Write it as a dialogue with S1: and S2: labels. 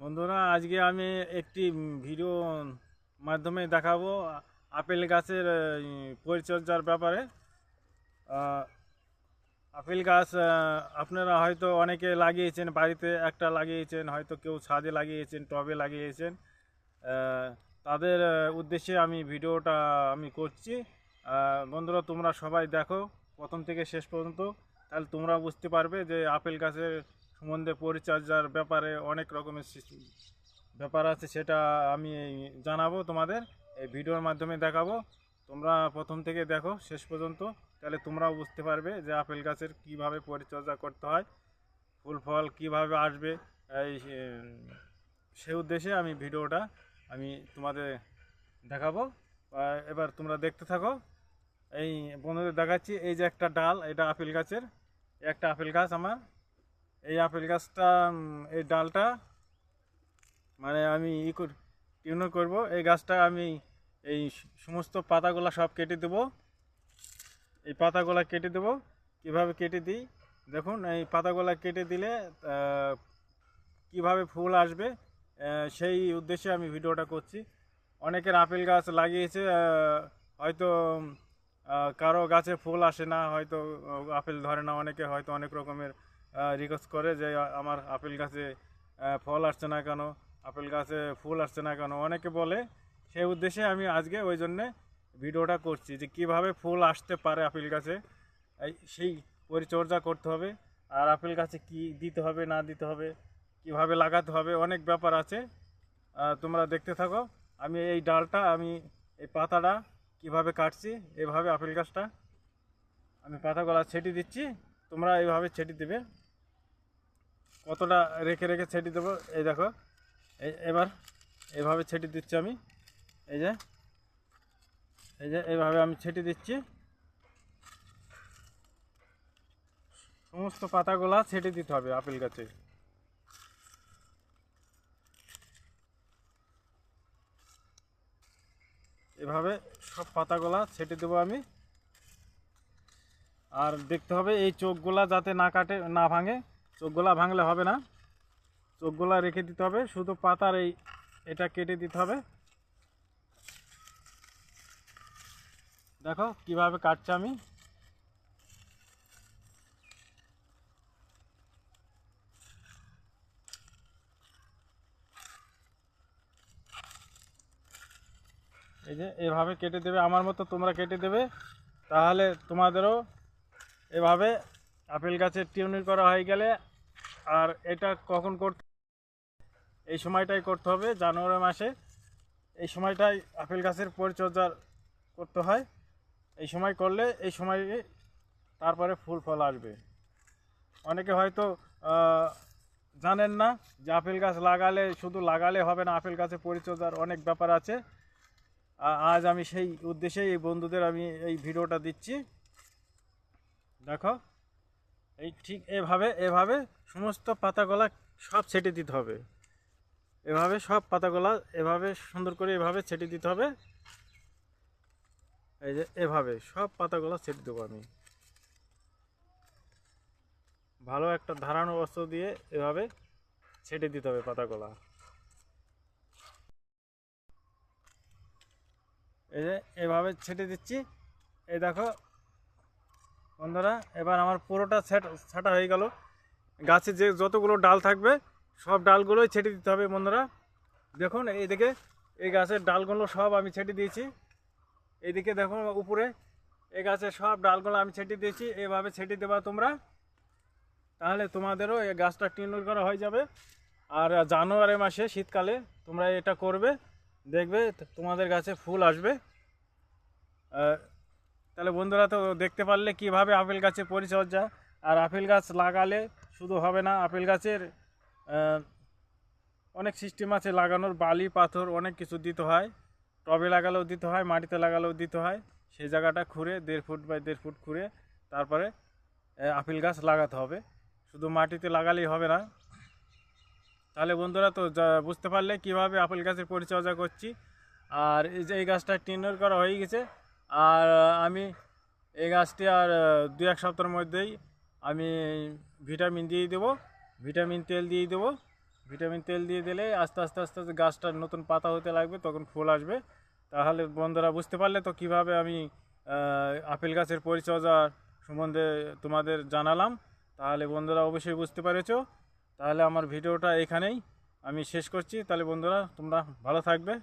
S1: বন্ধুরা, আজকে আমি একটি ভিডিও মাধ্যমে দেখাবো আপেল গাছের পরিচর্যার ব্যাপারে। আহ, আপেল গাছ আপনারা হয়তো অনেকে লাগিয়েছেন, বাড়িতে একটা লাগিয়েছেন, হয়তো কেউ ছাদে লাগিয়েছেন, টবে লাগিয়েছেন। আহ, তাদের উদ্দেশ্যে আমি ভিডিওটা করছি। বন্ধুরা, তোমরা সবাই দেখো প্রথম থেকে শেষ পর্যন্ত, তাহলে তোমরা বুঝতে পারবে যে আপেল গাছের সম্বন্ধে পরিচর্যার ব্যাপারে অনেক রকমের ব্যাপার আছে, সেটা আমি জানাবো তোমাদের, এই ভিডিওর মাধ্যমে দেখাবো। তোমরা প্রথম থেকে দেখো শেষ পর্যন্ত, তাহলে তোমরাও বুঝতে পারবে যে আপেল গাছের কিভাবে পরিচর্যা করতে হয়, ফুল ফল কীভাবে আসবে। এই সে উদ্দেশ্যে আমি ভিডিওটা তোমাদের দেখাবো। এবার তোমরা দেখতে থাকো। এই বন্ধুদের দেখাচ্ছি, এই যে একটা ডাল, এটা আপেল গাছের, একটা আপেল গাছ আমার। এই আপেল গাছটা এই ডালটা মানে আমি টিউনার করবো। এই গাছটা আমি এই সমস্ত পাতাগুলো সব কেটে দেবো। এই পাতাগুলো কেটে দেবো। কীভাবে কেটে দিই দেখুন। এই পাতাগুলো কেটে দিলে কিভাবে ফুল আসবে, সেই উদ্দেশ্যে আমি ভিডিওটা করছি। অনেকের আপেল গাছ লাগিয়েছে, হয়তো কারো গাছে ফুল আসে না, হয়তো আপেল ধরে না। অনেকে হয়তো অনেক রকমের রিকোয়েস্ট করে যে আমার আপেল গাছে ফল আসছে না কেন, আপেল গাছে ফুল আসছে না কেন, অনেকে বলে। সেই উদ্দেশ্যে আমি আজকে ওই জন্যে ভিডিওটা করছি যে কিভাবে ফুল আসতে পারে আপেল গাছে, সেই পরিচর্যা করতে হবে। আর আপেল গাছে কি দিতে হবে না দিতে হবে, কিভাবে লাগাতে হবে, অনেক ব্যাপার আছে। তোমরা দেখতে থাকো। আমি এই ডালটা এই পাতাটা কিভাবে কাটছি, এভাবে আপেল গাছটা আমি পাতাগুলো ছেটে দিচ্ছি। তোমরা এইভাবে ছেটে দেবে, কতটা রেখে রেখে ছেটে দেবো। এই দেখো, এবার এইভাবে ছেটে দিচ্ছি আমি। এই যে এইভাবে আমি ছেটে দিচ্ছি, সমস্ত পাতাগুলা ছেটে দিতে হবে আপেল গাছে। এভাবে সব পাতাগুলা ছেটে দেবো আমি। আর দেখতে হবে এই চোখগুলা যাতে না কাটে, না ভাঙে। চোখগুলা ভাঙলে হবে না, চোখগুলা রেখে দিতে হবে। শুধু পাতার এটা কেটে দিতে হবে। দেখো কিভাবে কাটছি আমি। এই যে এভাবে কেটে দেবে, আমার মতো তোমরা কেটে দেবে, তাহলে তোমাদেরও এভাবে আপেল গাছের টিউনিং করা হয়ে গেলে। আর এটা কখন করতে, এই সময়টাই করতে হবে, জানুয়ারি মাসে। এই সময়টাই আপেল গাছের পরিচর্যা করতে হয়। এই সময় করলে এই সময় তারপরে ফুল ফল আসবে। অনেকে হয়তো জানেন না যে আপেল গাছ লাগালে শুধু লাগালে হবে না, আপেল গাছের পরিচর্যার অনেক ব্যাপার আছে। আজ আমি সেই উদ্দেশ্যেই এই বন্ধুদের আমি এই ভিডিওটা দিচ্ছি। দেখো, এই ঠিক এভাবে এভাবে সমস্ত পাতাগুলা সব ছেটে দিতে হবে। এভাবে সব পাতাগুলা এভাবে সুন্দর করে এভাবে ছেটে দিতে হবে। এই যে এভাবে সব পাতাগুলা ছেটে দেবো আমি। ভালো একটা ধারানো বস্ত্র দিয়ে এভাবে ছেটে দিতে হবে পাতাগুলা। এই যে এভাবে ছেটে দিচ্ছি। এই দেখো বন্ধুরা, এবার আমার পুরোটা ছাটা হয়ে গেল। গাছে যে যতগুলো ডাল থাকবে সব ডালগুলোই ছেটে দিতে হবে বন্ধুরা। দেখুন এইদিকে এই গাছের ডালগুলো সব আমি ছেটে দিয়েছি। এইদিকে দেখুন উপরে এই গাছের সব ডালগুলো আমি ছেটে দিয়েছি। এভাবে ছেটে দেবা তোমরা, তাহলে তোমাদেরও এই গাছটা টিউন করা হয়ে যাবে। আর জানুয়ারি মাসে শীতকালে তোমরা এটা করবে, দেখবে তোমাদের গাছে ফুল আসবে। তাহলে বন্ধুরা তো দেখতে পারলে কিভাবে আপেল গাছের পরিচর্যা। আর আপেল গাছ লাগালে শুধু হবে না, আপেল গাছের অনেক সিস্টেম আছে লাগানোর। বালি পাথর অনেক কিছু দিতে হয়, টবে লাগালেও দিতে হয়, মাটিতে লাগালেও দিতে হয়। সেই জায়গাটা খুঁড়ে 1.5 ফুট বাই 1.5 ফুট খুঁড়ে তারপরে আপেল গাছ লাগাতে হবে, শুধু মাটিতে লাগালেই হবে না। তাহলে বন্ধুরা তো বুঝতে পারলে কিভাবে আপেল গাছের পরিচর্যা করছি। আর এই যে এই গাছটা টিউনার করা হয়ে গেছে। আর আমি এই গাছটি আর 2-1 সপ্তাহের মধ্যেই আমি ভিটামিন দিয়ে দেবো, ভিটামিন তেল দিয়ে দেবো। ভিটামিন তেল দিয়ে দিলে আস্তে আস্তে আস্তে আস্তে গাছটা নতুন পাতা হতে লাগবে, তখন ফুল আসবে। তাহলে বন্ধুরা বুঝতে পারলে তো কিভাবে আমি আপেল গাছের পরিচর্যা সম্বন্ধে তোমাদের জানালাম। তাহলে বন্ধুরা অবশ্যই বুঝতে পেরেছো। তাহলে আমার ভিডিওটা এখানেই আমি শেষ করছি। তাহলে বন্ধুরা তোমরা ভালো থাকবে।